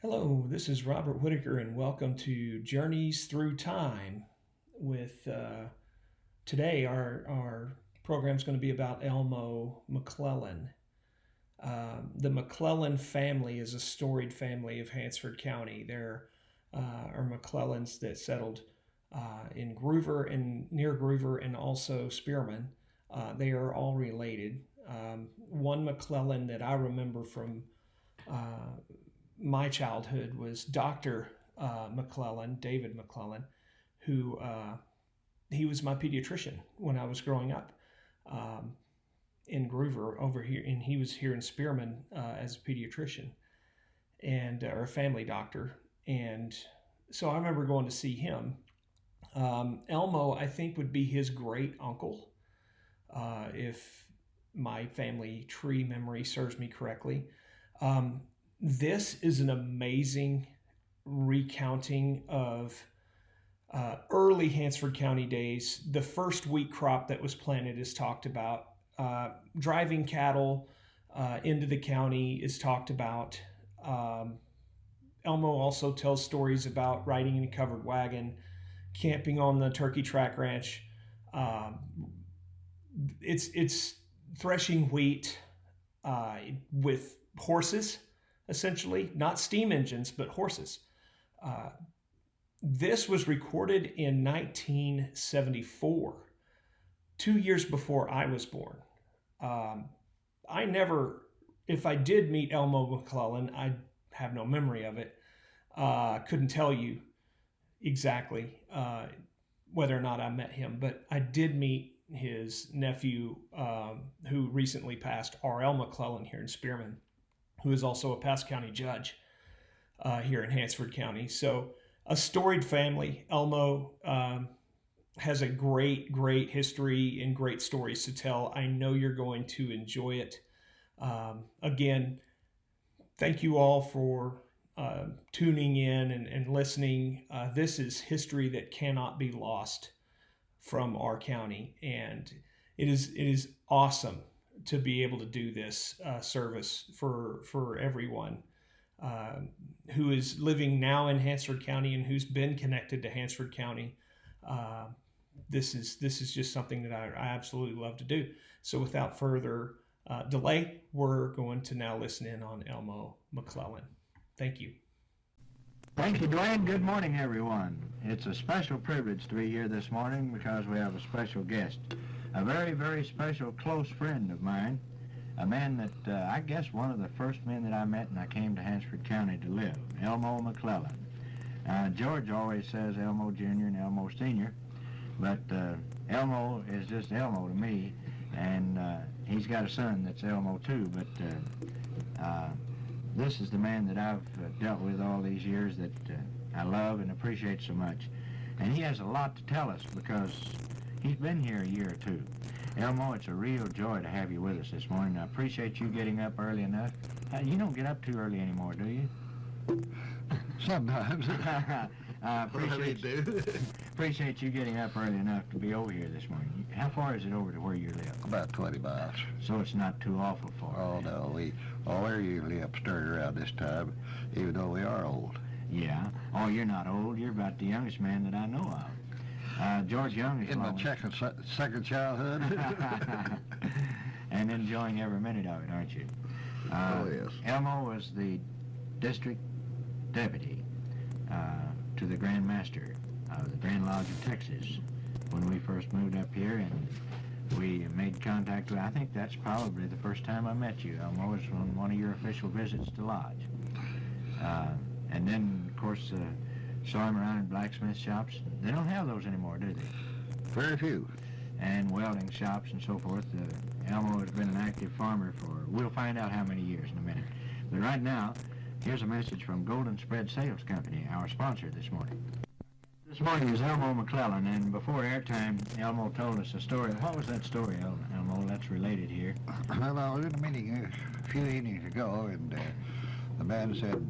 Hello, this is Robert Whitaker, and welcome to Journeys Through Time. With today, our program is going to be about Elmo McClellan. The McClellan family is a storied family of Hansford County. There are McClellans that settled in Groover and near Groover, and also Spearman. They are all related. One McClellan that I remember from uh, my childhood was Dr. McClellan, David McClellan, who he was my pediatrician when I was growing up um, in Groover over here, and he was here in Spearman as a pediatrician and or a family doctor, and so I remember going to see him. Elmo, I think, would be his great uncle, if my family tree memory serves me correctly. Um, this is an amazing recounting of early Hansford County days. The first wheat crop that was planted is talked about. Driving cattle into the county is talked about. Um, Elmo also tells stories about riding in a covered wagon, camping on the turkey track ranch. Um, it's threshing wheat with horses, essentially, not steam engines, but horses. Uh, this was recorded in 1974, 2 years before I was born. Um, I never, if I did meet Elmo McClellan, I have no memory of it. Couldn't tell you exactly whether or not I met him, but I did meet his nephew, who recently passed, R.L. McClellan, here in Spearman, who is also a Pass County judge here in Hansford County. So a storied family. Elmo has a great history and great stories to tell. I know you're going to enjoy it. Again, thank you all for tuning in and listening. This is history that cannot be lost from our county, and it is awesome to be able to do this service for everyone who is living now in Hansford County and who's been connected to Hansford County. Uh, this is just something that I absolutely love to do. So without further delay, we're going to now listen in on Elmo McClellan. Thank you. Thank you, Dwayne. Good morning, everyone. It's a special privilege to be here this morning because we have a special guest, a very special close friend of mine, a man that I guess one of the first men that I met when I came to Hansford County to live, Elmo McClellan. George always says Elmo Jr. and Elmo Sr., but Elmo is just Elmo to me, and he's got a son that's Elmo too, but this is the man that I've dealt with all these years that I love and appreciate so much. And he has a lot to tell us because he's been here a year or two. Elmo, it's a real joy to have you with us this morning. I appreciate you getting up early enough. You don't get up too early anymore, do you? Sometimes. I appreciate you getting up early enough to be over here this morning. How far is it over to where you live? About 20 miles. So it's not too awful far. Oh, no, we're usually up stirring around this time, even though we are old. Yeah. Oh, you're not old. You're about the youngest man that I know of. George Young is In my second childhood. and enjoying every minute of it, aren't you? Oh, yes. Elmo was the district deputy to the Grand Master of the Grand Lodge of Texas when we first moved up here, and we made contact with, I think that's probably the first time I met you. Elmo was on one of your official visits to Lodge. And then, of course, saw him around in blacksmith shops. They don't have those anymore, do they? Very few. And welding shops and so forth. Elmo has been an active farmer for, we'll find out how many years in a minute. But right now, here's a message from Golden Spread Sales Company, our sponsor this morning. This morning is Elmo McClellan, and before airtime, Elmo told us a story. What was that story, Elmo, that's related here? Well, I was in a meeting a few evenings ago, and the man said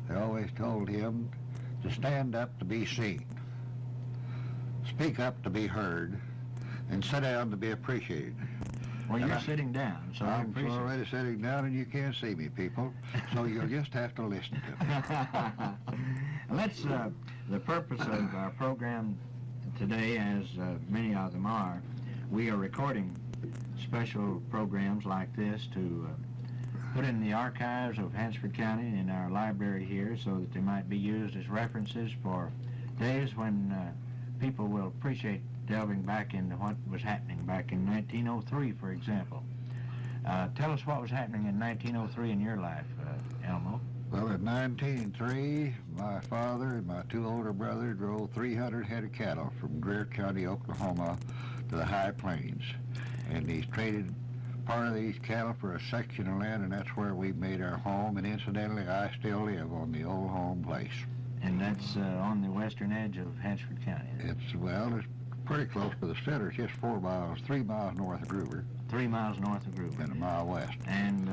they always told him to stand up to be seen, speak up to be heard, and sit down to be appreciated. Well, you're sitting down, so I I'm appreciate it. already sitting down, and you can't see me, people, so you'll just have to listen to me. Let's, the purpose of our program today, as many of them are, we are recording special programs like this to put in the archives of Hansford County in our library here so that they might be used as references for days when people will appreciate delving back into what was happening back in 1903, for example. Tell us what was happening in 1903 in your life, Elmo. Well, in 1903, my father and my two older brothers drove 300 head of cattle from Greer County, Oklahoma, to the high plains. And he's traded part of these cattle for a section of land, and that's where we made our home. And incidentally, I still live on the old home place. And that's on the western edge of Hansford County. It's pretty close to the center. It's just 3 miles north of Gruber. 3 miles north of Gruber. And a mile west. And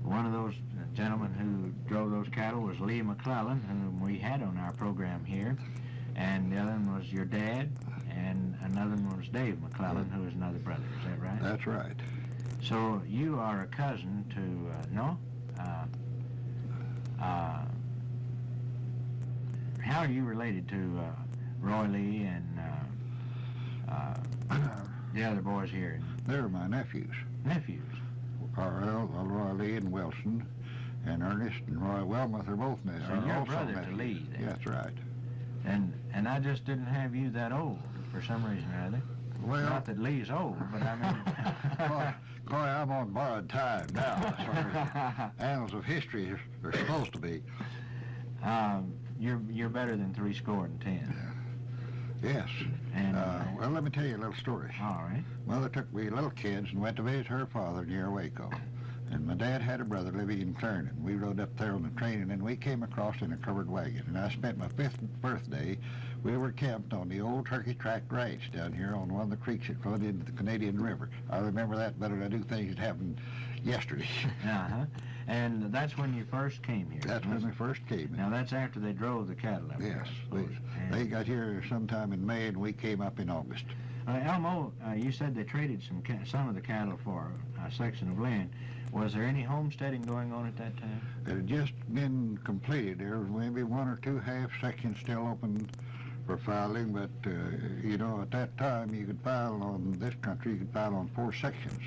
one of those gentlemen who drove those cattle was Lee McClellan, whom we had on our program here. And the other one was your dad, and another one was Dave McClellan, who was another brother. Is that right? That's right. So you are a cousin to, no? How are you related to Roy Lee and the other boys here? They're my nephews. Nephews? Roy Lee and Wilson, and Ernest and Roy Wilmuth are both nephews. So you're brother to Lee, then? That's right. And I just didn't have you that old for some reason or other. Well, not that Lee's old, but I mean... Boy, I'm on borrowed time now, as far as annals of history are supposed to be. You're better than 10. Yes. And, well, let me tell you a little story. All right. Mother took me little kids and went to visit her father near Waco. And my dad had a brother living in Clarendon. We rode up there on the train, and then we came across in a covered wagon. And I spent my 5th birthday. We were camped on the old Turkey Track Ranch down here on one of the creeks that flowed into the Canadian River. I remember that better than I do things that happened yesterday. Uh-huh. And that's when you first came here? That's when we first came. Now, that's after they drove the cattle up Yes. there, They got here sometime in May, and we came up in August. Elmo, you said they traded some of the cattle for a section of land. Was there any homesteading going on at that time? It had just been completed. There was maybe 1 or 2 half sections still open for filing, but, you know, at that time you could file on this country, you could file on 4 sections.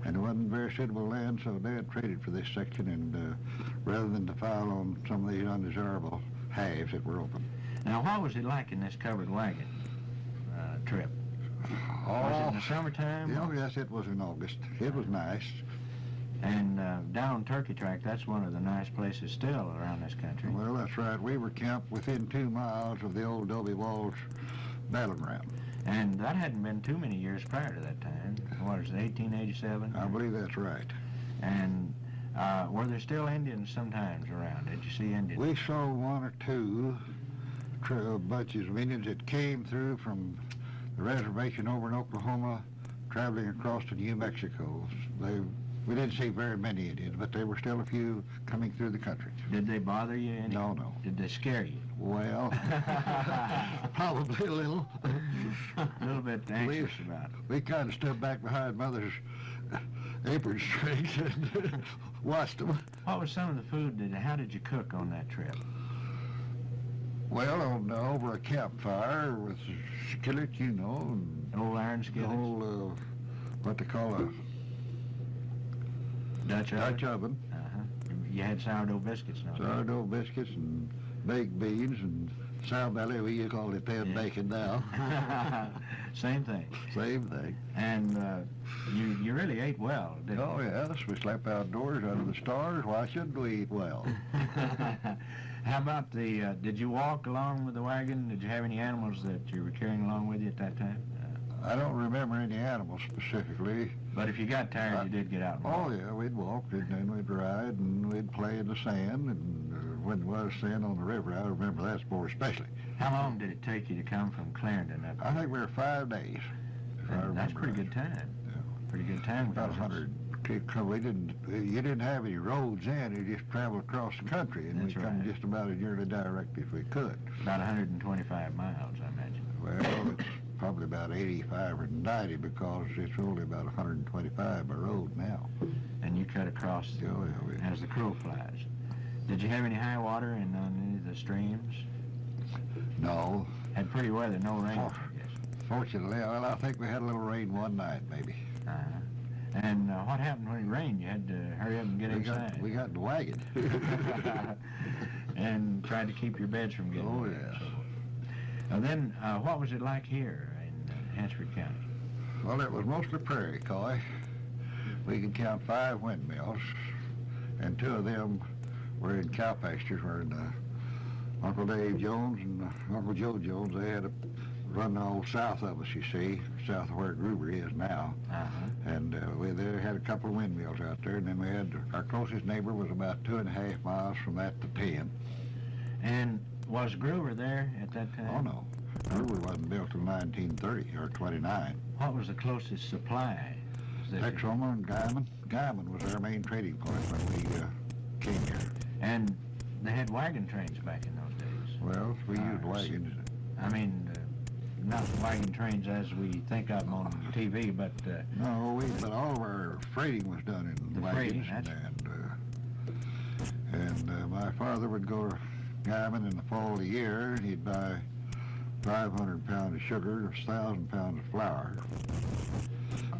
And it wasn't very suitable land, so Dad traded for this section, and rather than to file on some of these undesirable halves that were open. Now, what was it like in this covered wagon trip? Was it in the summertime? Yes, it was in August. It was nice. And down Turkey Track, that's one of the nice places still around this country. Well, that's right. We were camped within 2 miles of the old Adobe Walls battleground. And that hadn't been too many years prior to that time. What is it, 1887? I believe that's right. And were there still Indians sometimes around? Did you see Indians? We saw 1 or 2 bunches of Indians that came through from the reservation over in Oklahoma, traveling across to New Mexico. We didn't see very many Indians, but there were still a few coming through the country. Did they bother you any? No. Did they scare you? Well, probably a little. A little bit anxious about it. We kind of stood back behind Mother's apron strings and watched them. What was some of the food? How did you cook on that trip? Well, over a campfire with a skillet, you know, and Old iron the skillets? whole, what they call a Dutch oven. Uh-huh. You had sourdough biscuits, no? Sourdough biscuits and baked beans and sour belly. We call it pan bacon now. Same thing. Same thing. And you really ate well, didn't you? Oh, yes. We slept outdoors under the stars. Why shouldn't we eat well? How about did you walk along with the wagon? Did you have any animals that you were carrying along with you at that time? I don't remember any animals specifically. But if you got tired, you did get out and walk. Oh, yeah, we'd walk, and then we'd ride, and we'd play in the sand, and when there was sand on the river, I remember that more especially. How long did it take you to come from Clarendon up I think we were 5 days. That's pretty good time. Yeah. Pretty good time. About 100. You didn't have any roads in, you just traveled across the country, and That's we come right. just about as nearly direct as we could. About 125 miles, I imagine. Well, probably about 85 or 90 because it's only about 125 by road now. And you cut across as the crow flies. Did you have any high water in any of the streams? No. Had pretty weather, no rain, I guess. Fortunately, well, I think we had a little rain one night, maybe. And what happened when it rained? You had to hurry up and get inside. We got in the wagon. And tried to keep your beds from getting wet. Yes. So. Then, what was it like here in Hansford County? Well, it was mostly prairie, Coy. We could count 5 windmills, and 2 of them were in cow pastures, where Uncle Dave Jones and Uncle Joe Jones, they had to run all south of us, you see, south of where Gruber is now. And they had a couple of windmills out there, and then we had, our closest neighbor was about 2.5 miles from that to 10. And was Gruber there at that time? Oh, no. Gruber wasn't built till 1930 or 29. What was the closest supply? Texoma and Guyman. Guyman was our main trading point when we came here. And they had wagon trains back in those days. Well, we used wagons. I mean, not wagon trains as we think of them on TV, but... No, but all of our freighting was done in wagons. And my father would go to Guyman in the fall of the year, and he'd buy 500 pounds of sugar, 1,000 pounds of flour.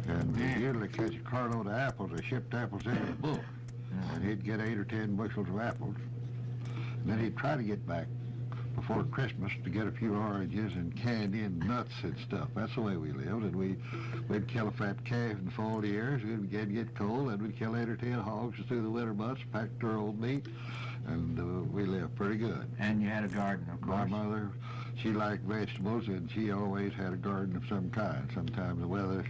And he'd usually catch a carload of apples. They shipped apples in a book. And he'd get 8 or 10 bushels of apples. And then he'd try to get back before Christmas to get a few oranges and candy and nuts and stuff. That's the way we lived. And we'd kill a fat calf in the fall of the year. So we'd get cold, and we'd kill 8 or 10 hogs through the winter months, packed our old meat, and we lived pretty good. And you had a garden, of course. My mother, she liked vegetables, and she always had a garden of some kind. Sometimes the weather,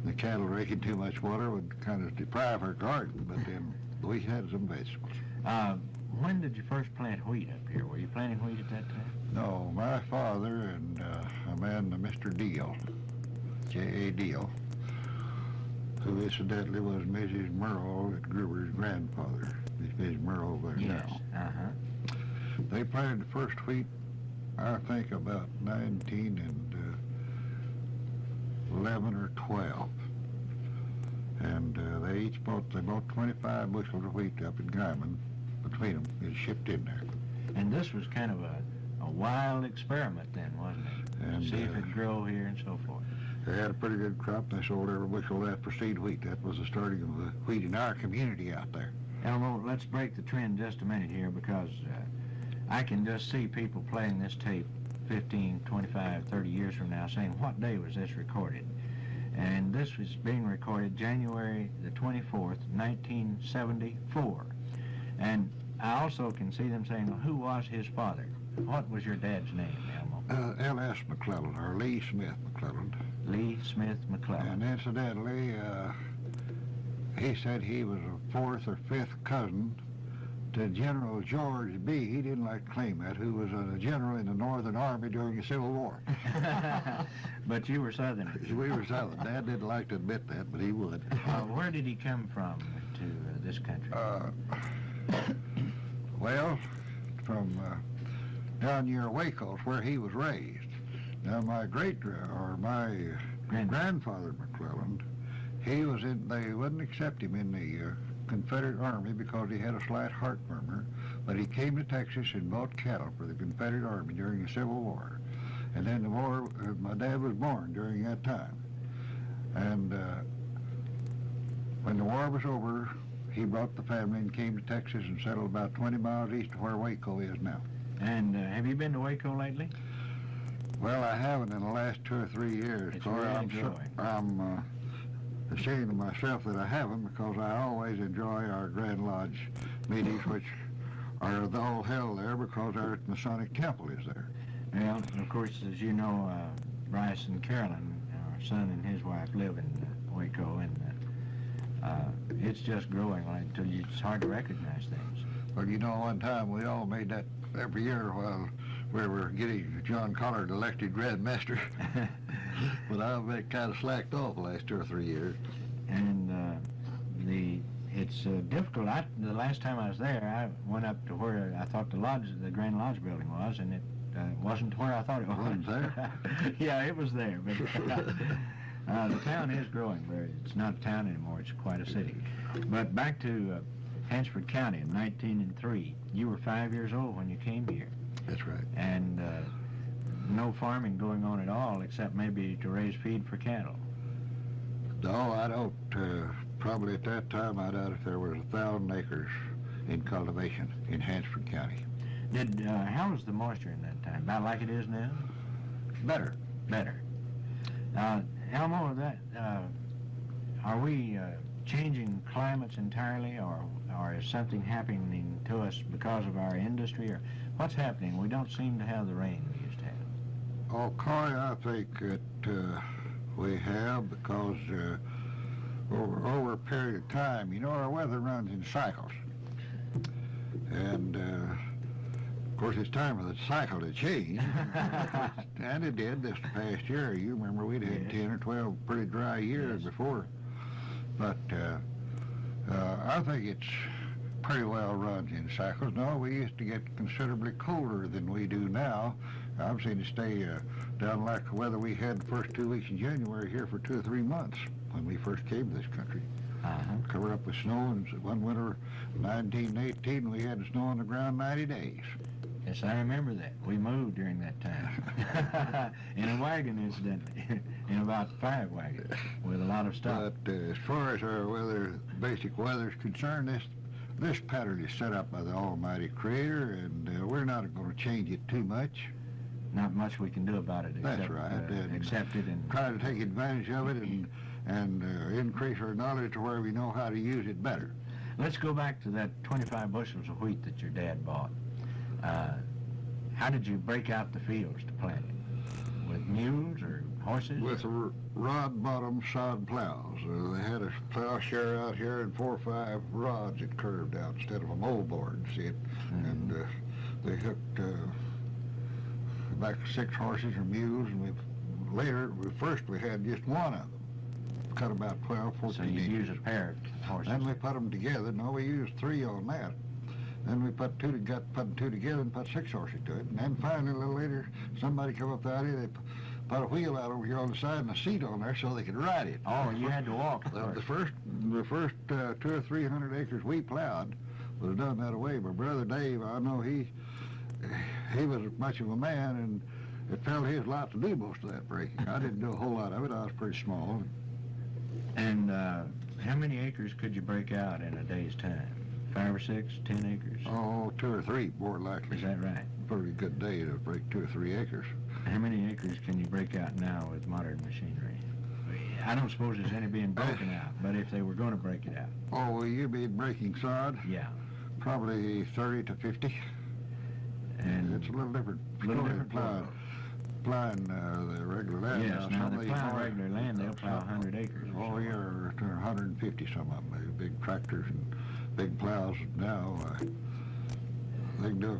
the cattle drinking too much water would kind of deprive her garden, but then we had some vegetables. When did you first plant wheat up here? Were you planting wheat at that time? No, my father and a man, Mr. Deal, J.A. Deal, who incidentally was Mrs. Merle at Gruber's grandfather, Mrs. Merle there now. They planted the first wheat, I think, about 1911 or 12. And they bought 25 bushels of wheat up in Guyman. Between them, it shipped in there. And this was kind of a wild experiment then, wasn't it? And see if it'd grow here and so forth. They had a pretty good crop. They sold every bushel of that for seed wheat. That was the starting of the wheat in our community out there. Elmo, let's break the trend just a minute here, because I can just see people playing this tape 15, 25, 30 years from now saying, what day was this recorded? And this was being recorded January the 24th, 1974. And I also can see them saying, well, who was his father? What was your dad's name, Elmo? L.S. McClellan, or Lee Smith McClellan. Lee Smith McClellan. And incidentally, he said he was a 4th or 5th cousin to General George B. He didn't like to claim that, who was a general in the Northern Army during the Civil War. But you were Southerners. We were Southern. Dad didn't like to admit that, but he would. Where did he come from to this country? Well, from down near Waco, where he was raised. Now, my grandfather McClellan, he was in. They wouldn't accept him in the Confederate Army because he had a slight heart murmur. But he came to Texas and bought cattle for the Confederate Army during the Civil War. And then the war. My dad was born during that time. And when the war was over, he brought the family and came to Texas and settled about 20 miles east of where Waco is now. And have you been to Waco lately? Well, I haven't in the last 2 or 3 years. I'm ashamed of myself that I haven't, because I always enjoy our Grand Lodge meetings, which are all held there because our Masonic temple is there. Well, of course, as you know, Bryce and Carolyn, our son and his wife, live in Waco, and it's just growing until it's hard to recognize things. Well, you know, one time we all made that every year while we were getting John Collard elected Grand Master. But I've been kind of slacked off the last 2 or 3 years. And it's difficult. The last time I was there, I went up to where I thought the Grand Lodge building was, and wasn't where I thought it was. Wasn't there? Yeah, it was there, but the town is growing. It's not a town anymore. It's quite a city. But back to Hansford County in 1903. You were 5 years old when you came here. That's right. And no farming going on at all, except maybe to raise feed for cattle. No, I don't. Probably at that time, I doubt if there was 1,000 acres in cultivation in Hansford County. How was the moisture in that time? About like it is now? Better. Better. Elmo, are we changing climates entirely, or is something happening to us because of our industry, or what's happening? We don't seem to have the rain we used to have. Oh, Corey, I think that we have, because over a period of time, our weather runs in cycles. And, of course, it's time for the cycle to change. And it did this past year. You remember we'd had 10 or 12 pretty dry years before. But I think it's pretty well runs in cycles. No, we used to get considerably colder than we do now. I've seen it stay down like the weather we had the first 2 weeks in January here for 2 or 3 months when we first came to this country. Covered up with snow, and one winter, 1918, we had snow on the ground 90 days. Yes, I remember that. We moved during that time. In a wagon, incidentally. In about 5 wagons with a lot of stuff. But as far as our weather, basic weather is concerned, this pattern is set up by the Almighty Creator, and we're not going to change it too much. Not much we can do about it except, That's right. Accept it and try to take advantage of it and increase our knowledge to where we know how to use it better. Let's go back to that 25 bushels of wheat that your dad bought. How did you break out the fields to plant it? With mules or horses? With rod-bottom sod plows. They had a plowshare out here and 4 or 5 rods that curved out instead of a moldboard, see it? And they hooked back 6 horses or mules, and first we had just one of them. Cut about 12, 14 So you inches. use a pair of horses. Then we put them together. No, we used 3 on that. Then we put 2 together and put 6 horses to it. And then finally, a little later, somebody come up the idea, they put a wheel out over here on the side and a seat on there so they could ride it. Oh, you had to walk The first 200 or 300 acres we plowed was done that way. My brother Dave, I know he was much of a man, and it fell his lot to do most of that breaking. I didn't do a whole lot of it. I was pretty small. And how many acres could you break out in a day's time? 5 or 6, 10 acres? Oh, 2 or 3, more likely. Is that right? Pretty good day to break 2 or 3 acres. How many acres can you break out now with modern machinery? I don't suppose there's any being broken out, but if they were going to break it out. Oh, well, you mean breaking sod? Yeah. Probably 30 to 50. And it's a little different. Plowing the regular land. Yes, now they plow regular land, they'll plow 100 acres. Oh, yeah, 150 some of them. They big tractors and big plows now. They can do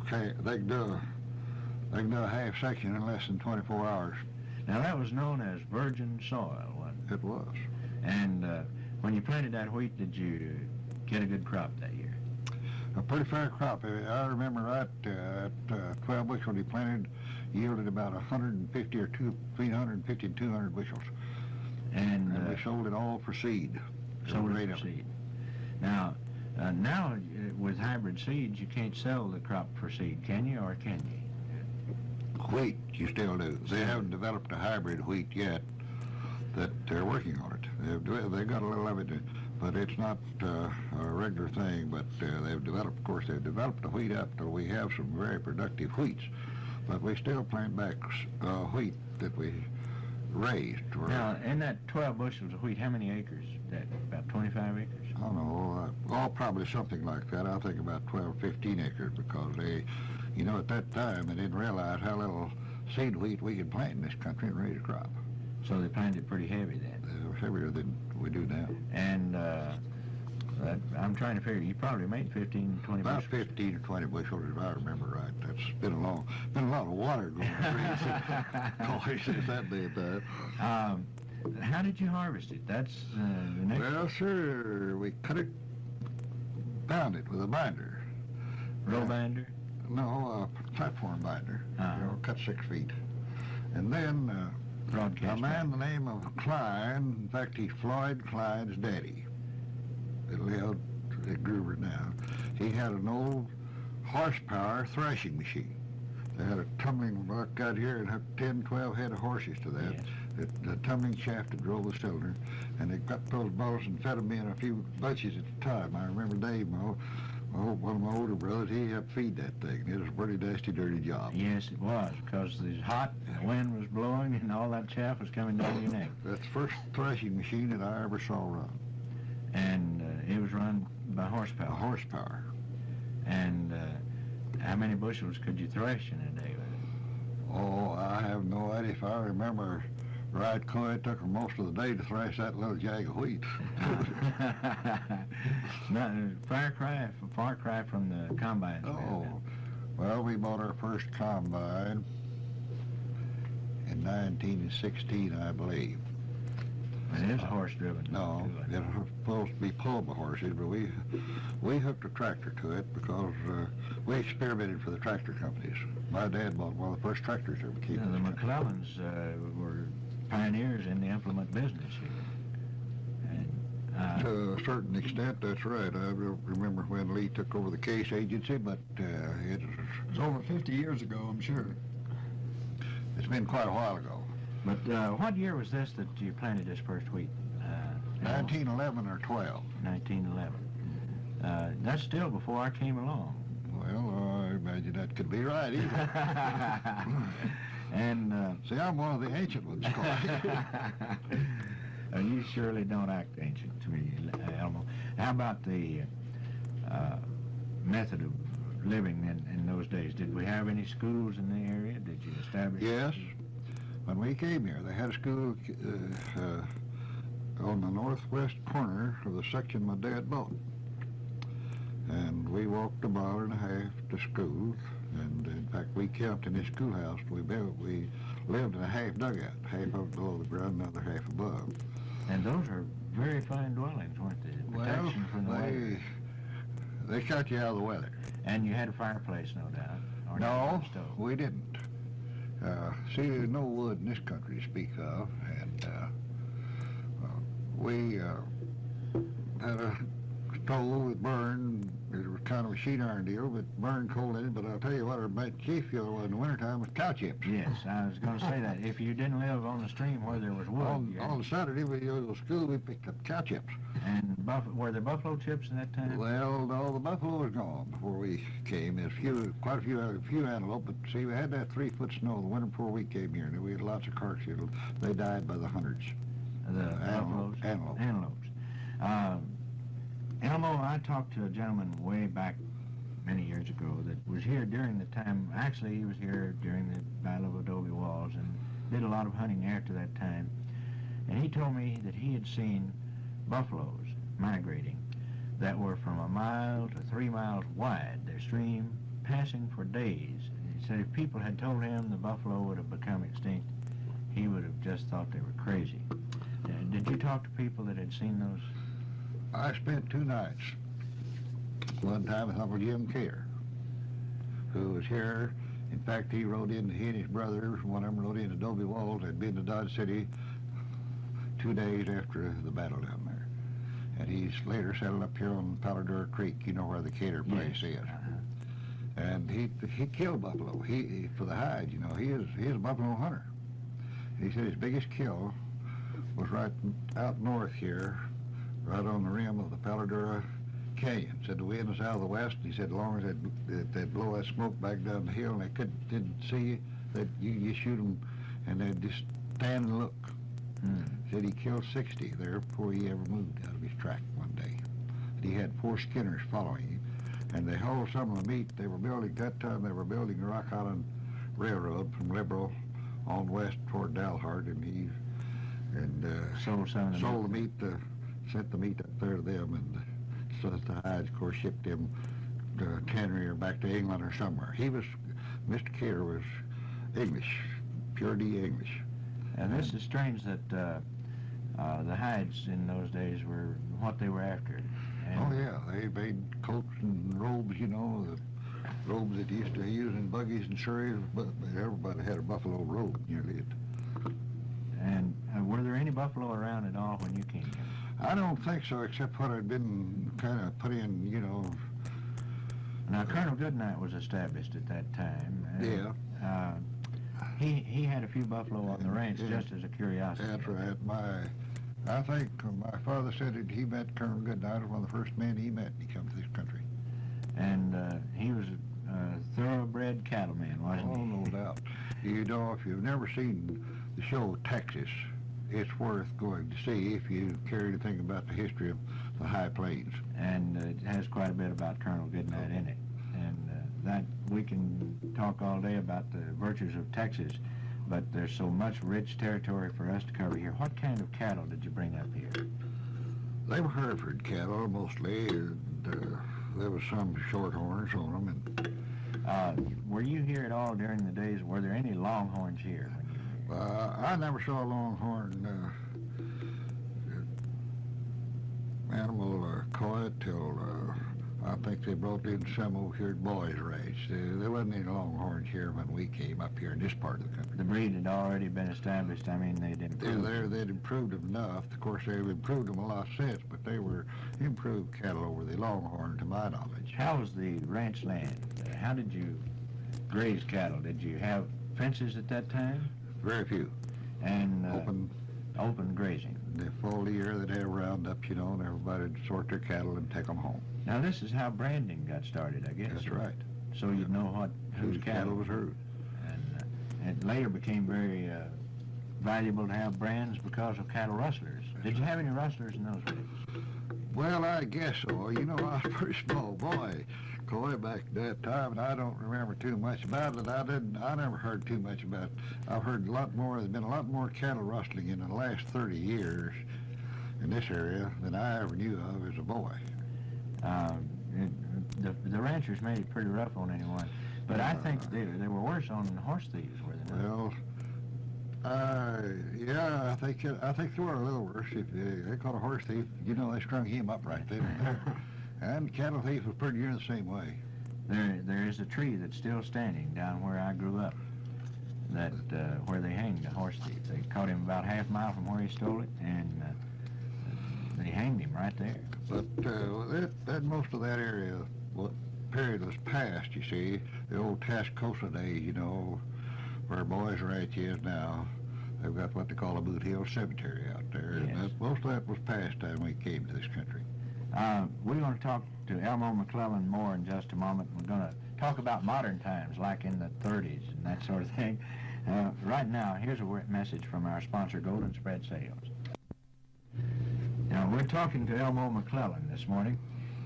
a half section in less than 24 hours. Now that was known as virgin soil, wasn't it? It was. And when you planted that wheat, did you get a good crop that year? A pretty fair crop. I remember right at 12 bushels he planted, yielded about 150 or between 150 and 200 bushels. And we sold it all for seed. Sold it for seed. Now with hybrid seeds, you can't sell the crop for seed, can you, or can you? Wheat, you still do. They haven't developed a hybrid wheat yet. That they're working on it. They've got a little of it, but it's not a regular thing. But they've developed the wheat up till we have some very productive wheats. But we still plant back wheat that we raised. Now, in that 12 bushels of wheat, how many acres? That about 25 acres? I don't know. Probably something like that. I think about 12, 15 acres, because they, at that time they didn't realize how little seed wheat we could plant in this country and raise a crop. So they planted pretty heavy then? They were heavier than we do now. And I'm trying to figure, you probably made 15, 20 bushels. About 15 or 20 bushels, if I remember right. That's been a lot of water going through since that day at that. How did you harvest it? That's the next... Well, sir, we cut it, bound it with a binder. Row binder? No, platform binder, Uh-huh. cut 6 feet. And then Broadcast. a man the name of Klein, in fact, he's Floyd Klein's daddy, that lived at Gruber now. He had an old horsepower thrashing machine. They had a tumbling block out here and hooked 10, 12 head of horses to that. Yes. The tumbling shaft that drove the cylinder, and they got those bulls and fed them in a few bunches at a time. I remember Dave, one of my older brothers, he helped feed that thing. It was a pretty nasty, dirty job. Yes, it was, because it was hot, the wind was blowing, and all that chaff was coming down your neck. That's the first thrashing machine that I ever saw run. And it was run by horsepower. A horsepower. And how many bushels could you thresh in a day with it? Oh, I have no idea. If I remember right, Coy, it took her most of the day to thrash that little jag of wheat. Not far cry from the combines. Oh, well, we bought our first combine in 1916, I believe. It is horse-driven. No, it was supposed to be pulled by horses, but we hooked a tractor to it because we experimented for the tractor companies. My dad bought one of the first tractors that ever came. The McClellans were pioneers in the implement business here. And, to a certain extent, that's right. I remember when Lee took over the case agency, but it was over 50 years ago, I'm sure. It's been quite a while ago. But what year was this that you planted this first wheat? 1911 or 12. 1911. That's still before I came along. Well, I imagine that could be right either. And see, I'm one of the ancient ones, Coy. You surely don't act ancient to me, Elmo. How about the method of living in those days? Did we have any schools in the area? Did you establish? Yes. When we came here, they had a school on the northwest corner of the section my dad bought. And we walked a mile and a half to school. And in fact, we camped in this schoolhouse. We lived in a half dugout, half up below the ground, another half above. And those are very fine dwellings, weren't they? Protection from the weather. They shut you out of the weather. And you had a fireplace, no doubt. Or No, stove. we didn't. See, there's no wood in this country to speak of, and we had a stove that burned. It was kind of a sheet iron deal, but burned coal in it. But I'll tell you what, our chief fuel in the wintertime was cow chips. Yes, I was going to say that. If you didn't live on the stream where there was wood. On Saturday, we go to school, we picked up cow chips. And were there buffalo chips in that time? Well, no, the buffalo was gone before we came. There's quite a few antelope, but see, we had that 3-foot snow the winter before we came here, and we had lots of carcasses. They died by the hundreds. The buffaloes? Antelopes. Elmo, I talked to a gentleman way back many years ago that was here during the time, actually he was here during the Battle of Adobe Walls and did a lot of hunting after that time. And he told me that he had seen buffaloes migrating that were from 1 mile to 3 miles wide, their stream passing for days. And he said if people had told him the buffalo would have become extinct, he would have just thought they were crazy. Did you talk to people that had seen those? I spent 2 nights. One time with Uncle Jim Kerr, who was here. In fact, he rode in, he and his brother, one of them rode into Adobe Walls, had been to Dodge City 2 days after the battle down there. And he's later settled up here on Paladura Creek, you know where the Cater place is. And he killed buffalo. He for the hide, you know. He is a buffalo hunter. He said his biggest kill was right out north here, right on the rim of the Paladura Canyon. Said the wind was out of the west. He said as long as they'd blow that smoke back down the hill and they didn't see you, that you shoot them and they'd just stand and look. Said he killed 60 there before he ever moved out of his track one day. And he had 4 skinners following him. And they hauled some of the meat. They were building, that time they were building the Rock Island Railroad from Liberal on west toward Dalhart, and sold the meat, sent the meat up there to them, and so that the hides, of course, shipped them to Cannery or back to England or somewhere. Mr. Kerr was English, pure D English. And this is strange that the hides in those days were what they were after. And oh yeah, they made coats and robes, you know, robes that used to use in buggies and surreys, but everybody had a buffalo robe nearly. And were there any buffalo around at all when you came here? I don't think so, except what had been kind of put in, you know. Now, Colonel Goodnight was established at that time. Yeah. He had a few buffalo on the ranch just as a curiosity. That's right. I think my father said that he met Colonel Goodnight, one of the first men he met when he came to this country. And he was a thoroughbred cattleman, wasn't he? Oh, no doubt. You know, if you've never seen the show Texas, it's worth going to see if you care anything about the history of the High Plains. And it has quite a bit about Colonel Goodnight in it. And that we can talk all day about the virtues of Texas, but there's so much rich territory for us to cover here. What kind of cattle did you bring up here? They were Hereford cattle mostly, and there was some shorthorns on them. And were you here at all during the days? Were there any longhorns here? I never saw a longhorn animal coy till I think they brought in some over here at Boys Ranch. There wasn't any longhorns here when we came up here in this part of the country. The breed had already been established. I mean, they'd improved. They'd improved them enough. Of course, they've improved them a lot since, but they were improved cattle over the longhorn, to my knowledge. How was the ranch land? How did you graze cattle? Did you have fences at that time? Very few. And Open grazing. The full year they'd have roundup, you know, and everybody'd sort their cattle and take them home. Now, this is how branding got started, I guess. That's right. So you'd know whose cattle was whose. And it later became very valuable to have brands because of cattle rustlers. Did you have any rustlers in those days? Well, I guess so. You know, I was a pretty small boy, Coy, back at that time, and I don't remember too much about it. I never heard too much about it. I've heard a lot more. There's been a lot more cattle rustling in the last 30 years in this area than I ever knew of as a boy. The ranchers made it pretty rough on anyone, but I think they were worse on horse thieves, were they not? Well, yeah, I think they were a little worse. If they caught a horse thief, you know, they strung him up right then. And cattle thief was pretty near the same way. There is a tree that's still standing down where I grew up, that where they hanged the horse thief. They caught him about half a mile from where he stole it, and they hanged him right there. But that most of that area, what period was past, you see, the old Tascosa days, you know, where Boys Ranch is now. They've got what they call a Boot Hill Cemetery out there. Yes. And most of that was past time we came to this country. We're going to talk to Elmo McClellan more in just a moment. We're going to talk about modern times, like in the 30s and that sort of thing. Right now, here's a message from our sponsor, Golden Spread Sales. Now, we're talking to Elmo McClellan this morning,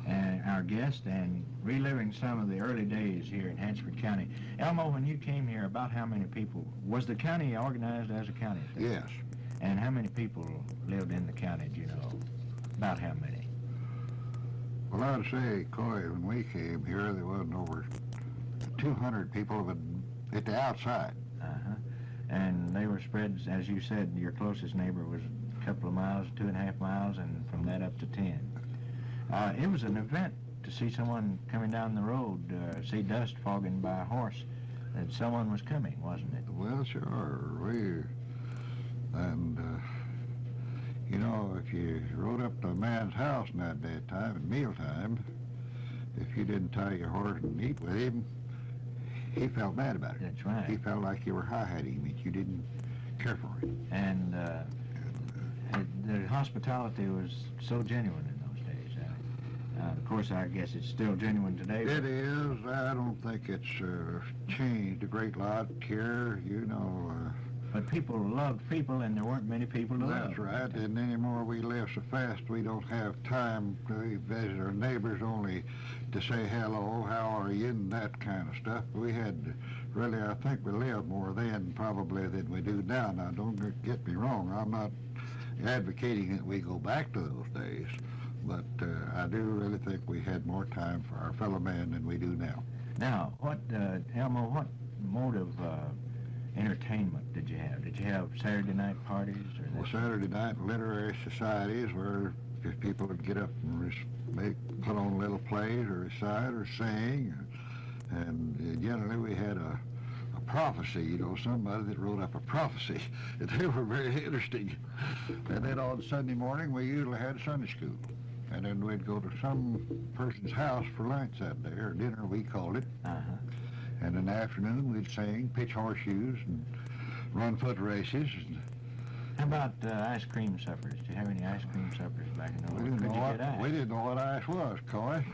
and our guest, and reliving some of the early days here in Hansford County. Elmo, when you came here, about how many people, was the county organized as a county? Yes. And how many people lived in the county, do you know? About how many? Well, I'd say, Coy, when we came here, there wasn't over 200 people at the outside. Uh-huh. And they were spread, as you said, your closest neighbor was a couple of miles, 2.5 miles, and from that up to 10. It was an event to see someone coming down the road, see dust fogging by a horse, that someone was coming, wasn't it? Well, sure. You know, if you rode up to a man's house in that day time, at mealtime, if you didn't tie your horse and eat with him, he felt bad about it. That's right. He felt like you were high-hatting him, that you didn't care for him. And the hospitality was so genuine in those days. Of course, I guess it's still genuine today. It is. I don't think it's changed a great lot here, you know. But people loved people, and there weren't many people to love. That's right, and anymore we live so fast we don't have time to visit our neighbors, only to say hello, how are you, and that kind of stuff. We had, really, I think we lived more then probably than we do now. Now, don't get me wrong, I'm not advocating that we go back to those days, but I do really think we had more time for our fellow man than we do now. Now, Elmo, what mode of entertainment did you have? Did you have Saturday night parties? Or Well, Saturday night literary societies where if people would get up and put on little plays or recite or sing. And generally we had a prophecy, you know, somebody that wrote up a prophecy. And they were very interesting. And then on Sunday morning, we usually had Sunday school. And then we'd go to some person's house for lunch that day, or dinner, we called it. Uh-huh. And in the afternoon, we'd sing, pitch horseshoes, and run foot races. And How about ice cream suppers? Do you have any ice cream suppers back in the we old didn't, days? know what, we didn't know what ice was, Coy.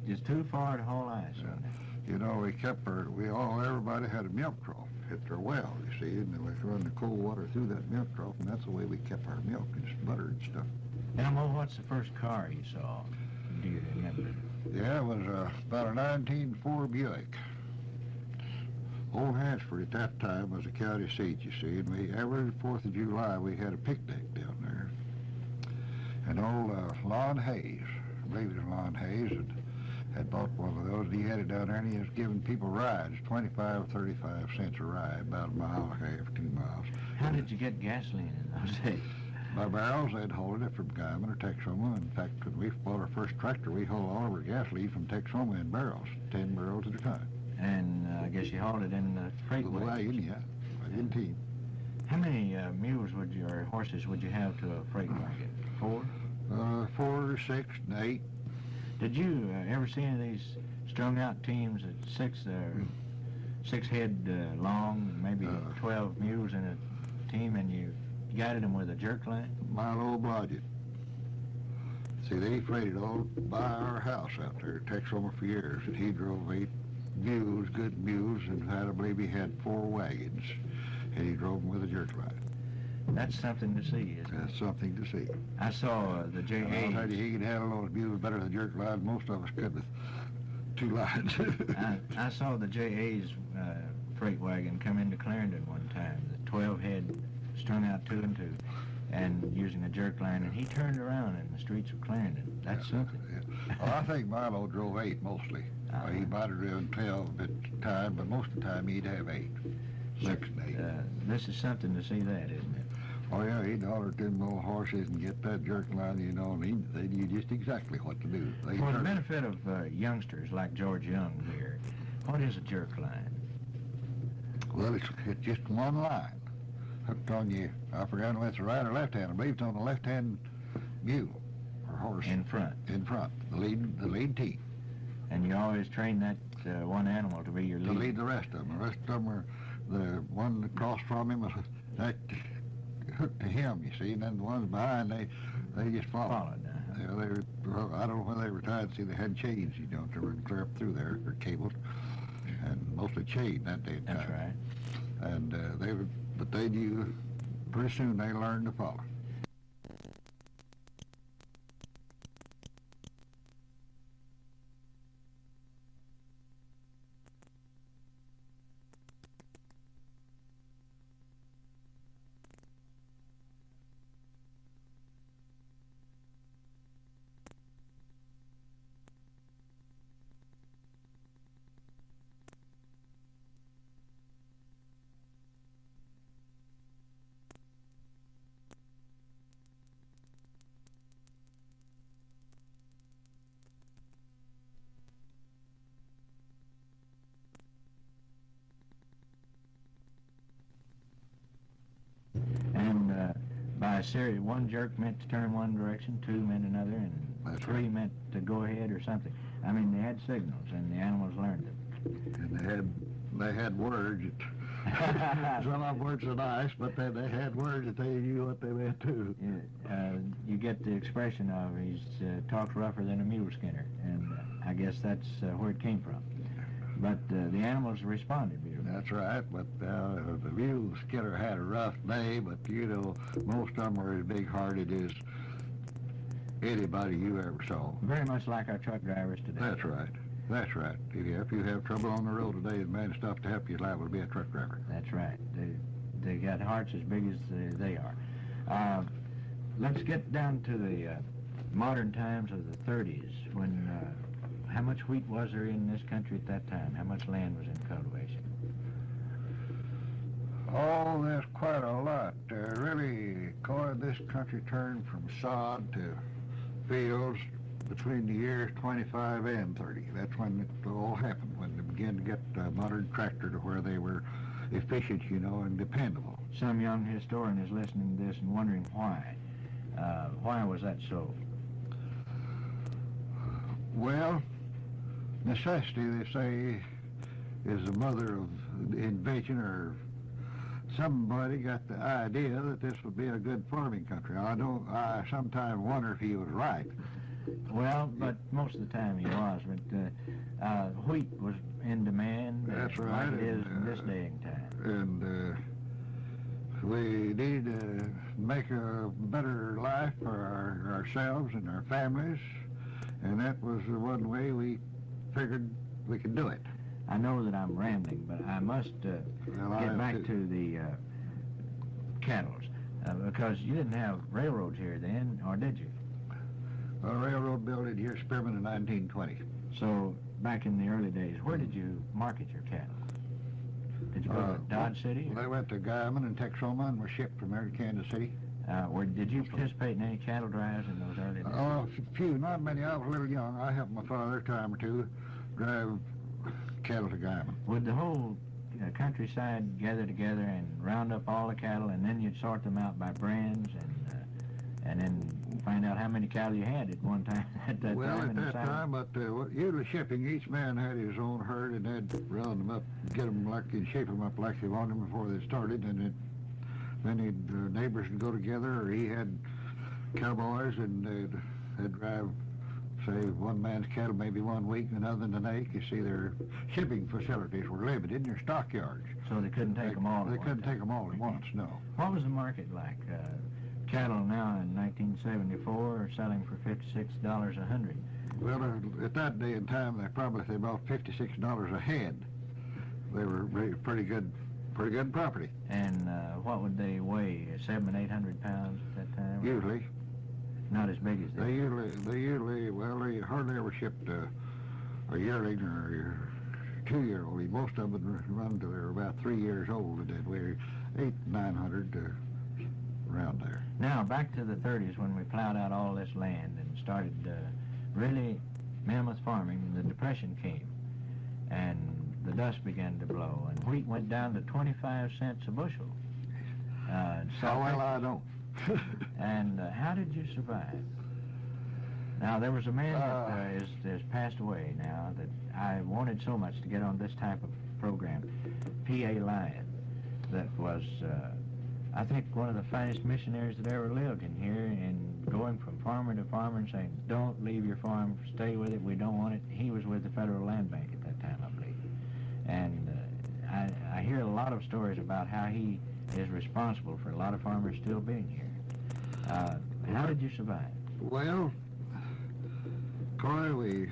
It's too far to haul ice, wasn't it? You know, everybody had a milk trough at their well, you see, and we run the cold water through that milk trough, and that's the way we kept our milk and butter and stuff. Elmo, what's the first car you saw? Do you remember? Yeah, it was about a 1904 Buick. Old Hansford at that time was a county seat, you see, and every 4th of July we had a picnic down there. And old Lon Hayes, I believe it was Lon Hayes, had bought one of those, and he had it down there, and he was giving people rides, 25 or 35 cents a ride, about a mile and a half, 2 miles. How did you get gasoline in those days? By barrels, they'd hauled it from Guyman or Texoma. In fact, when we bought our first tractor, we hauled all of our gasoline from Texoma in barrels, 10 barrels at a time. And I guess you hauled it in the freight The wagon. wagon, yeah, wagon team. How many mules or horses would you have to a freight wagon? 4? 4, 6, and 8. Did you ever see any of these strung out teams at 6 head long, maybe 12 mules in a team, and you guided them with a jerk line? Milo Blodgett. See, they freighted all by our house out there at Texoma for years, and he drove 8 mules, good mules, and I believe he had 4 wagons, and he drove them with a jerk line. That's something to see, isn't it? That's something to see. I saw the And I'll tell JAs. you, he could handle those mules better than jerk lines. Most of us could with 2 lines. I saw the JA's freight wagon come into Clarendon one time, the 12 head strung out 2 and 2, and using a jerk line, and he turned around in the streets of Clarendon. That's something. Yeah. Well, I think Milo drove 8 mostly. He might have driven 12 at the time, but most of the time he'd have 8. 6 and 8. This is something to see that, isn't it? Oh yeah, he'd order 10 little horses and get that jerk line, you know, and they knew just exactly what to do. For the benefit of youngsters like George Young here, what is a jerk line? Well, it's just one line hooked on you. I forgot whether it's right or left hand. I believe it's on the left hand mule or horse. In front. In front, the lead team. And you always train that one animal to be your lead. To lead the rest of them. The rest of them are the one across from him was that hooked to him, you see, and then the ones behind, they just followed. Yeah, I don't know when they were tied. See, they had chains, you know, to run clear up through there, or cables, and mostly chain that day. That's right. And but they knew pretty soon they learned to follow. And by a series, one jerk meant to turn one direction, 2 meant another, and That's 3 right. meant to go ahead or something. I mean, they had signals, and the animals learned them. And they had words. Some of them weren't so nice, but they had words that they knew what they meant too. You get the expression of he's talks rougher than a mule skinner, and I guess that's where it came from. But the animals responded beautifully. That's right, but the mule skinner had a rough day, but you know, most of them were as big-hearted as anybody you ever saw. Very much like our truck drivers today. That's right. That's right. If you have trouble on the road today, the man stuff to help you is liable to be a truck driver. That's right. They got hearts as big as they are. Let's get down to the modern times of the 30s, when how much wheat was there in this country at that time? How much land was in cultivation? Oh, there's quite a lot. Really, this country turned from sod to fields between the years 25 and 30. That's when it all happened, when they began to get a modern tractor to where they were efficient, you know, and dependable. Some young historian is listening to this and wondering why. Why was that so? Well, necessity, they say, is the mother of invention, or somebody got the idea that this would be a good farming country. I sometimes wonder if he was right. Well, but most of the time he was. But wheat was in demand. That's right. Like it is in this day and time. And we need to make a better life for ourselves and our families, and that was the one way we figured we could do it. I know that I'm rambling, but I must get back to the cattle, because you didn't have railroads here then, or did you? A railroad built in here, Spearman, in 1920. So back in the early days, where did you market your cattle? Did you go to Dodge City? They went to Guyman and Texoma and were shipped from there to Kansas City. Did you participate in any cattle drives in those early days? Oh, few, not many. I was a little young. I helped my father a time or two drive cattle to Guyman. Would the whole countryside gather together and round up all the cattle, and then you'd sort them out by brands, and then find out how many cattle you had at one time? At that Well, time at that time, but usually shipping, each man had his own herd, and they'd round them up, get them like and shape them up like they wanted them before they started, and then neighbors would go together, or he had cowboys, and they'd drive, say, one man's cattle maybe 1 week, and another the next. You see, their shipping facilities were limited in their stockyards. So they couldn't take them all. They couldn't take them all at once. No. What was the market like? Cattle now in 1974 are selling for $56 a hundred. Well, at that day and time, they probably say about $56 a head. They were pretty good property. And what would they weigh? 700 and 800 pounds at that time? Usually. Not as big as They hardly ever shipped a yearling or a 2-year-old. Most of them run till they're about 3 years old, and they'd weigh 800-900 around there. Now, back to the 30s when we plowed out all this land and started really mammoth farming, and the Depression came, and the dust began to blow, and wheat went down to 25 cents a bushel. Well, I don't. And how did you survive? Now, there was a man that has passed away now that I wanted so much to get on this type of program, P.A. Lyon, that was, I think, one of the finest missionaries that ever lived in here, and going from farmer to farmer and saying, don't leave your farm, stay with it, we don't want it. He was with the Federal Land Bank at that time, I believe. And I hear a lot of stories about how he is responsible for a lot of farmers still being here. How did you survive? Well, Coy, we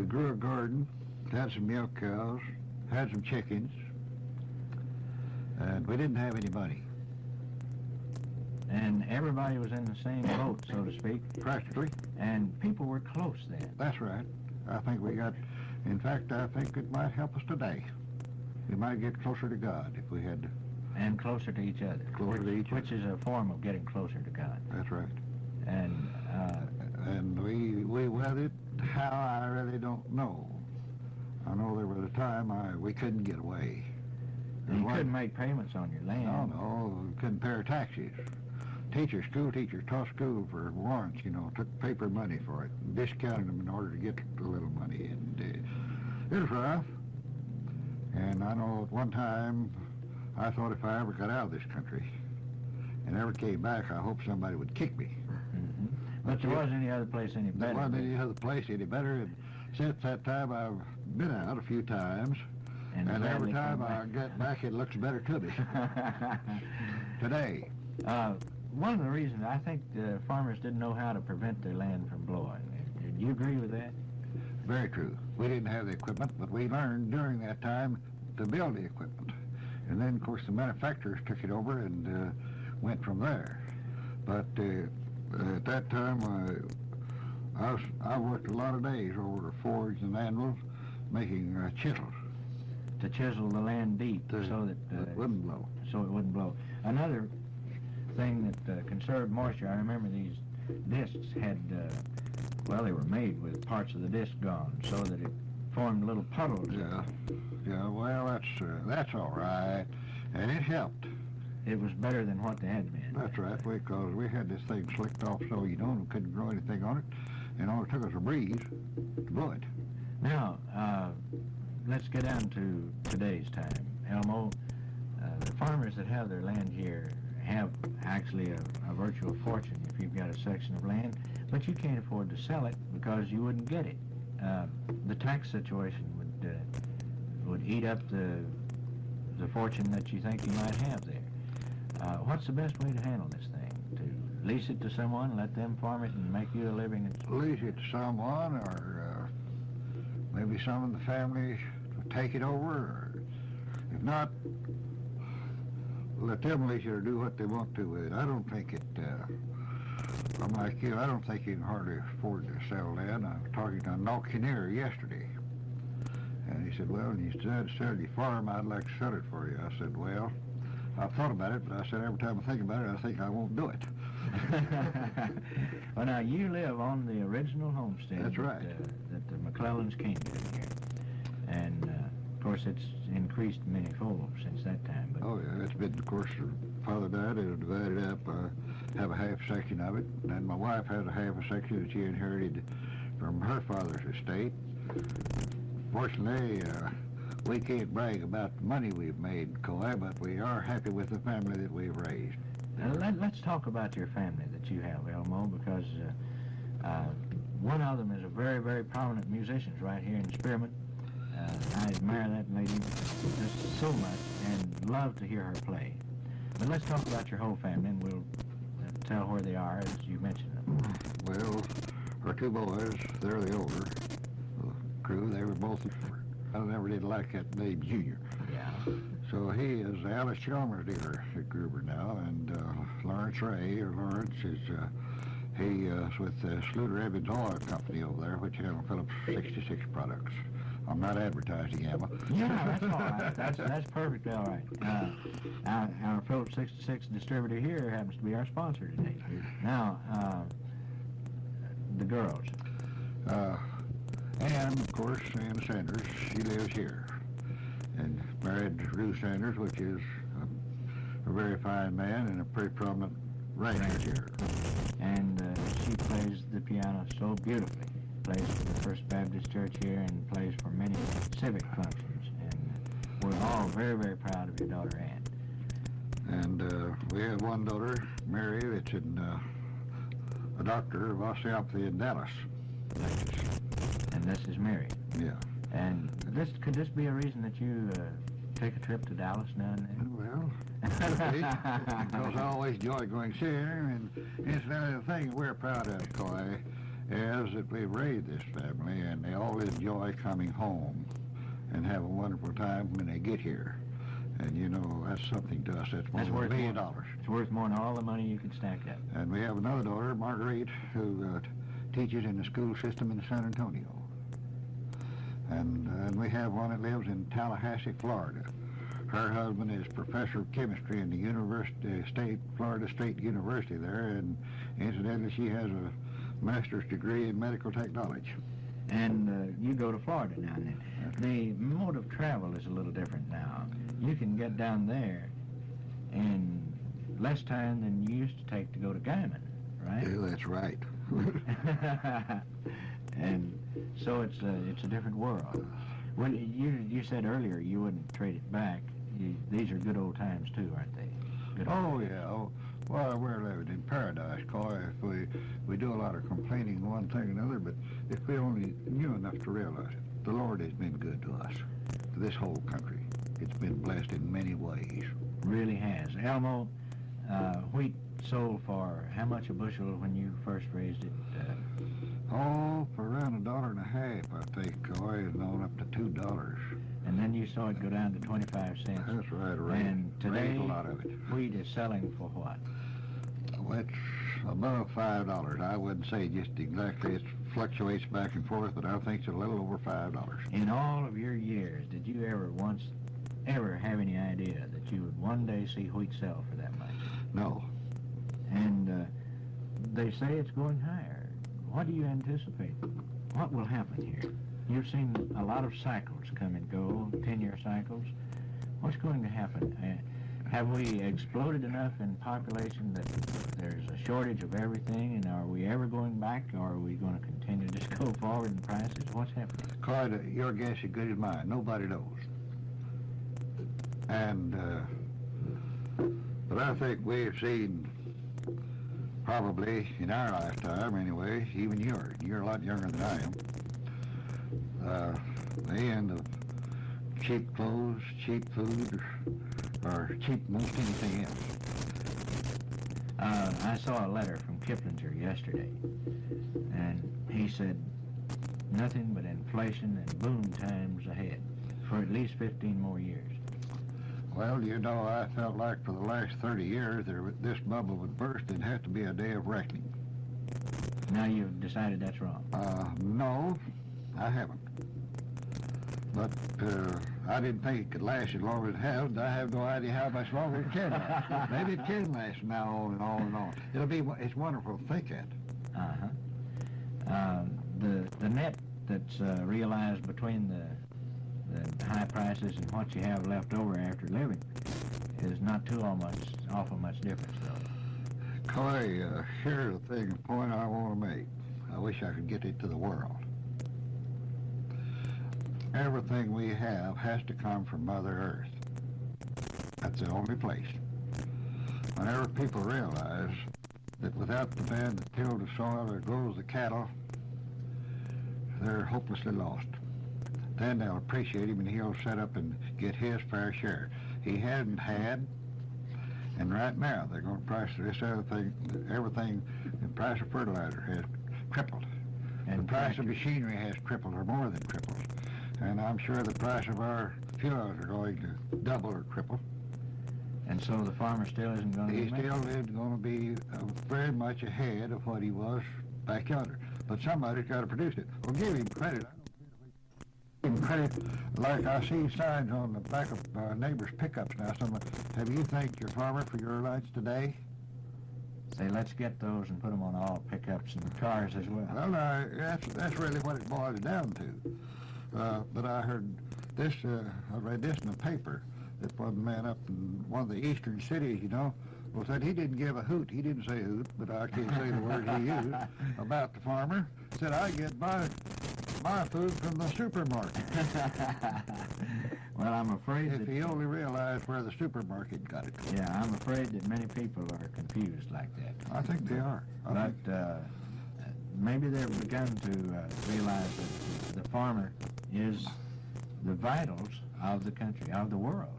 grew a garden, had some milk cows, had some chickens, and we didn't have any money. And everybody was in the same boat, so to speak. Practically. And people were close then. That's right. I think in fact, I think it might help us today. We might get closer to God if we had. And closer to each other. Closer to each other. Which is a form of getting closer to God. That's right. And we weathered how, I really don't know. I know there was a time we couldn't get away. you couldn't make payments on your land. No, we couldn't pay our taxes. School teachers taught school for warrants, took paper money for it, and discounted them in order to get a little money. And it was rough. And I know at one time, I thought if I ever got out of this country and ever came back, I hope somebody would kick me. Mm-hmm. But there wasn't any other place any better. There wasn't any other place any better. And since that time, I've been out a few times. And every time I get back, it looks better to me. Today. One of the reasons I think the farmers didn't know how to prevent their land from blowing. Do you agree with that? Very true. We didn't have the equipment, but we learned during that time to build the equipment. And then, of course, the manufacturers took it over and went from there. But at that time, I worked a lot of days over the forge and anvils making chisels. To chisel the land deep so that it wouldn't blow. So it wouldn't blow. Another thing that conserved moisture, I remember these discs had Well, they were made with parts of the disc gone so that it formed little puddles. Yeah, well, that's all right, and it helped. It was better than what they had been. That's right, because we had this thing slicked off so we couldn't grow anything on it, and all it took was a breeze to blow it. Now, let's get down to today's time. Elmo, the farmers that have their land here have actually a virtual fortune if you've got a section of land, but you can't afford to sell it because you wouldn't get it. The tax situation would eat up the fortune that you think you might have there. What's the best way to handle this thing? To lease it to someone, let them farm it, and make you a living? Lease it to someone, or maybe some of the family take it over, or if not, let them lease it or do what they want to with it. I don't think I'm like you, I don't think you can hardly afford to sell land. I was talking to an auctioneer yesterday, and he said, well, when you decide to sell your farm, I'd like to sell it for you. I said, well, I've thought about it, but I said every time I think about it, I think I won't do it. Well, now, you live on the original homestead. That's right. That the McClellans came to here. And, of course, it's increased many fold since that time. But Oh, yeah, it's been, of course, father died, it was divided up, have a half section of it, and my wife has a half a section that she inherited from her father's estate. Fortunately, we can't brag about the money we've made, Coy, but we are happy with the family that we've raised. let's talk about your family that you have, Elmo, because one of them is a very, very prominent musician right here in Spearmint. I admire that lady just so much and love to hear her play. But let's talk about your whole family, and we'll tell where they are as you mentioned them. Well, our two boys, they're the older crew. They were both, I never did like that name, Junior. Yeah. So he is the Alice Chalmers dealer at Gruber now, and Lawrence Ray, or Lawrence, is he is with Sluter Evans Oil Company over there, which has Phillips 66 products. I'm not advertising, am I? Yeah, that's all right. That's perfectly all right. Our Phillips 66 distributor here happens to be our sponsor today. Now, the girls. And, of course, Ann Sanders, she lives here. And married to Ruth Sanders, which is a very fine man and a pretty prominent rancher here. And she plays the piano so beautifully. Plays for the First Baptist Church here and plays for many civic functions. And we're all very, very proud of your daughter, Ann. And we have one daughter, Mary, that's a doctor of osteopathy in Dallas, Texas. And this is Mary. Yeah. And could this be a reason that you take a trip to Dallas now and then? Well, because I always enjoy going to see her, and incidentally, the thing we're proud of, Coy, is that we've raised this family, and they all enjoy coming home and have a wonderful time when they get here. And, you know, that's something to us. That's worth $1 million. It's worth more than all the money you can stack up. And we have another daughter, Marguerite, who teaches in the school system in San Antonio. And we have one that lives in Tallahassee, Florida. Her husband is professor of chemistry in the Florida State University there, and incidentally, she has a master's degree in medical technology. And you go to Florida now and then. The mode of travel is a little different now. You can get down there in less time than you used to take to go to Guyman, right? Yeah, that's right. And so it's a different world. Well, you said earlier you wouldn't trade it back. These are good old times too, aren't they? Good old Yeah. Oh, well, we're living in paradise, Coy. If we do a lot of complaining one thing or another, but if we only knew enough to realize it, the Lord has been good to us, to this whole country. It's been blessed in many ways. Really has. Elmo, wheat sold for how much a bushel when you first raised it? Oh, for around $1.50, I think, Coy, and on up to $2. And then you saw it go down to 25 cents. That's right, And today, raised a lot of it. wheat is selling for what? Well, it's above $5. I wouldn't say just exactly. It fluctuates back and forth, but I think it's a little over $5. In all of your years, did you ever have any idea that you would one day see wheat sell for that much? No. And they say it's going higher. what do you anticipate? What will happen here? You've seen a lot of cycles come and go, 10-year cycles. What's going to happen? Have we exploded enough in population that there's a shortage of everything, and are we ever going back, or are we going to continue to just go forward in prices? What's happening? Clyde, your guess is good as mine. Nobody knows. And, but I think we've seen, probably in our lifetime anyway, even you're a lot younger than I am, the end of cheap clothes, cheap food, or cheap most anything else. I saw a letter from Kiplinger yesterday, and he said nothing but inflation and boom times ahead for at least 15 more years. Well, you know, I felt like for the last 30 years this bubble would burst. It'd have to be a day of reckoning. Now you've decided that's wrong. No, I haven't. But I didn't think it could last as long as it has, and I have no idea how much longer it can last. Maybe it can last from now on and on and on. It's wonderful to think at. The net that's realized between the high prices and what you have left over after living is not awful much difference, though. Clay, here's the point I want to make. I wish I could get it to the world. Everything we have has to come from Mother Earth. That's the only place. Whenever people realize that without the man that tilled the soil or grows the cattle, they're hopelessly lost. Then they'll appreciate him and he'll set up and get his fair share. He hadn't had, and right now they're going to price this other thing, everything, the price of fertilizer has tripled. And the price of machinery has tripled or more than tripled. And I'm sure the price of our fuels are going to double or triple. And so the farmer still isn't going to be... He still isn't going to be very much ahead of what he was back yonder. But somebody's got to produce it. Well, give him credit. Give him credit. Like I see signs on the back of neighbors' pickups now. Have you thanked your farmer for your lunch today? Say, let's get those and put them on all pickups and cars as well. Well, that's really what it boils down to. But I heard this, I read this in the paper, that one man up in one of the eastern cities, well, said he didn't give a hoot. He didn't say hoot, but I can't say the word he used about the farmer. Said, I get my food from the supermarket. Well, I'm afraid if he only realized where the supermarket got it. Yeah, I'm afraid that many people are confused like that. I think they are. Maybe they've begun to realize that the farmer is the vitals of the country, of the world.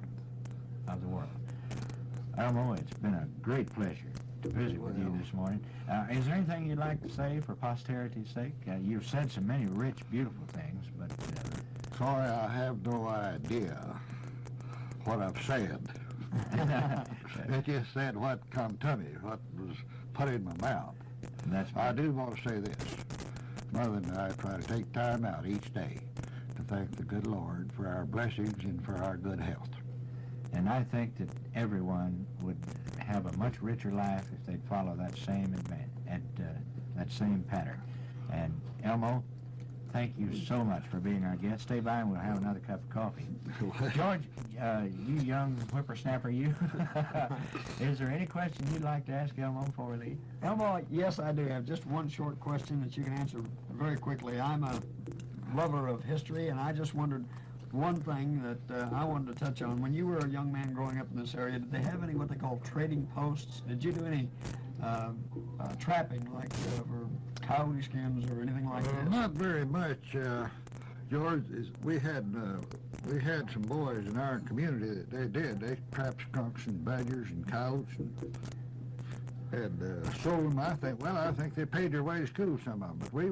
Elmo, it's been a great pleasure to visit with you this morning. Is there anything you'd like to say for posterity's sake? You've said so many rich, beautiful things, but... Sorry, I have no idea what I've said. It just said what come to me, what was put in my mouth. I do want to say this. Mother and I try to take time out each day to thank the good Lord for our blessings and for our good health. And I think that everyone would have a much richer life if they'd follow that same that same pattern. And Elmo, thank you so much for being our guest. Stay by and we'll have another cup of coffee. George, you young whippersnapper, you, is there any question you'd like to ask Elmo before we leave? Elmo, yes, I do have just one short question that you can answer very quickly. I'm a lover of history, and I just wondered one thing that I wanted to touch on. When you were a young man growing up in this area, did they have any what they call trading posts? Did you do any trapping, like for coyote skins or anything like that? Not very much, George. We had some boys in our community that they did. They trapped skunks and badgers and coyotes and sold them. I think they paid their way to school, some of them. But we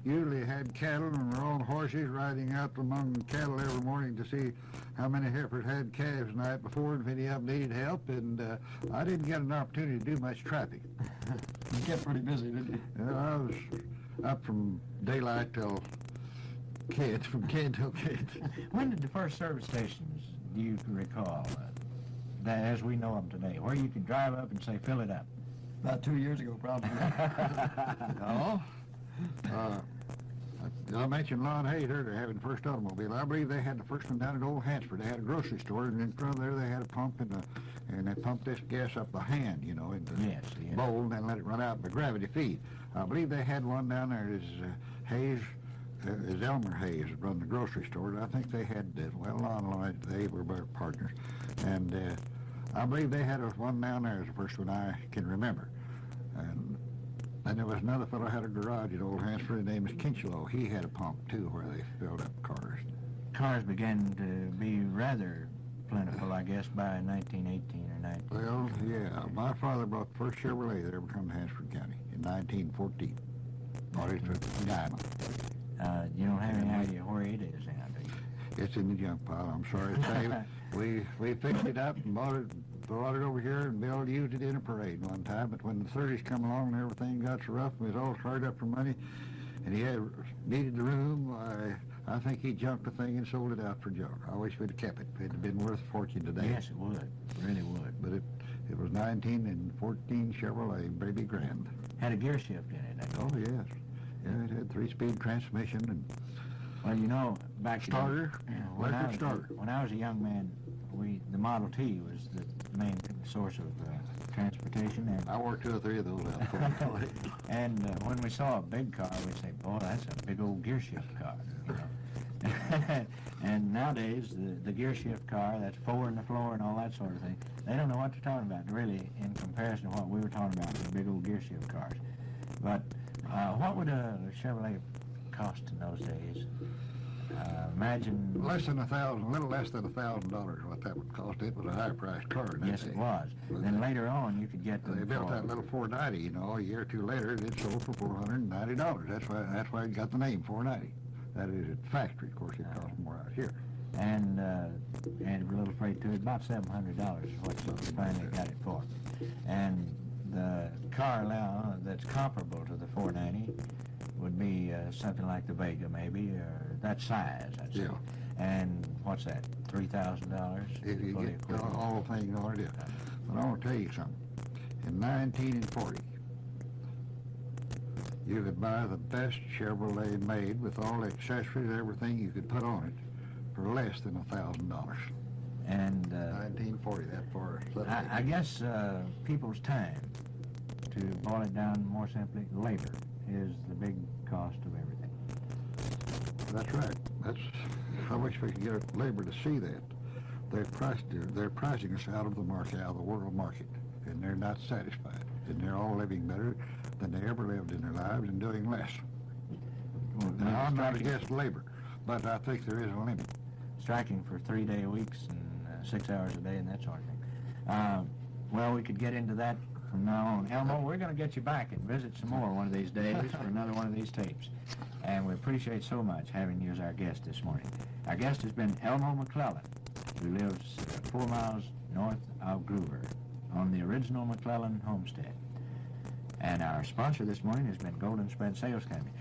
usually had cattle and were on horses riding out among the cattle every morning to see how many heifers had calves the night before and if any of them needed help. And I didn't get an opportunity to do much trapping. You kept pretty busy, didn't you? I was up from daylight till kids, from kid till kid. When did the first service stations, do you recall, that as we know them today, where you could drive up and say, fill it up? About 2 years ago, probably. No, I mentioned Lon Hayes earlier having the first automobile. I believe they had the first one down at Old Hansford. They had a grocery store, and in front of there they had a pump, and they pumped this gas up by hand, you know, in the Yes, yes. bowl, and then let it run out by gravity feed. I believe they had one down there Hayes, is Elmer Hayes run the grocery store. And I think they had, Lon and Lloyd, they were partners. And I believe they had one down there as the first one I can remember. And there was another fellow had a garage at Old Hansford. His name was Kinchlow. He had a pump, too, where they filled up cars. Cars began to be rather plentiful, I guess, by 1918 or 19. Well, yeah. My father brought the first Chevrolet that ever come to Hansford County in 1914. Bought it for a diamond. You don't have any idea where it is now, do you? It's in the junk pile, I'm sorry to say. We fixed it up and brought it over here, and Bill used it in a parade one time, but when the 30s come along and everything got so rough and we was all hard up for money, and he needed the room, I think he junked the thing and sold it out for junk. I wish we'd have kept it. It'd have been worth a fortune today. Yes, it would. Really would. But it was 1914 Chevrolet, baby grand. Had a gear shift in it, I guess. Oh, yes. Yeah, it had 3-speed transmission and Well, you know, back starter, electric starter. When I was a young man, the Model T was the main source of transportation. And I worked 2 or 3 of those out for me. and when we saw a big car, we'd say, boy, that's a big old gear shift car, you know. And nowadays, the gear shift car, that's 4 in the floor and all that sort of thing, they don't know what they're talking about, really, in comparison to what we were talking about, the big old gear shift cars. But what would a Chevrolet cost in those days? Imagine... Less than $1,000, a little less than $1,000 what that would cost. It was a high-priced car in that Yes, day. it was. But Then later on, you could get them They built for- that little 490, you know, a year or two later, it sold for $490. That's why it got the name 490. That is at the factory, of course. It costs more out here. and a little freight too. About $700 is what you finally got it for. And the car now that's comparable to the 490 would be something like the Vega, maybe, or that size, I'd say. Yeah. And what's that? $3,000. If you fully get equipped? all the things on it. But I want to tell you something. In 1940, you could buy the best Chevrolet made with all the accessories, everything you could put on it, for less than $1,000. And 1940, that far. I guess people's time, to boil it down more simply, labor is the big cost of everything. That's right. I wish we could get labor to see that. They're pricing us out of the market, out of the world market, and they're not satisfied. And they're all living better than they ever lived in their lives and doing less. Now, I'm not against labor, but I think there is a limit. Striking for 3-day weeks and 6 hours a day and that sort of thing. Well, we could get into that from now on. Elmo, we're going to get you back and visit some more one of these days for another one of these tapes. And we appreciate so much having you as our guest this morning. Our guest has been Elmo McClellan, who lives 4 miles north of Groover on the original McClellan homestead. And our sponsor this morning has been Golden Spread Sales Company.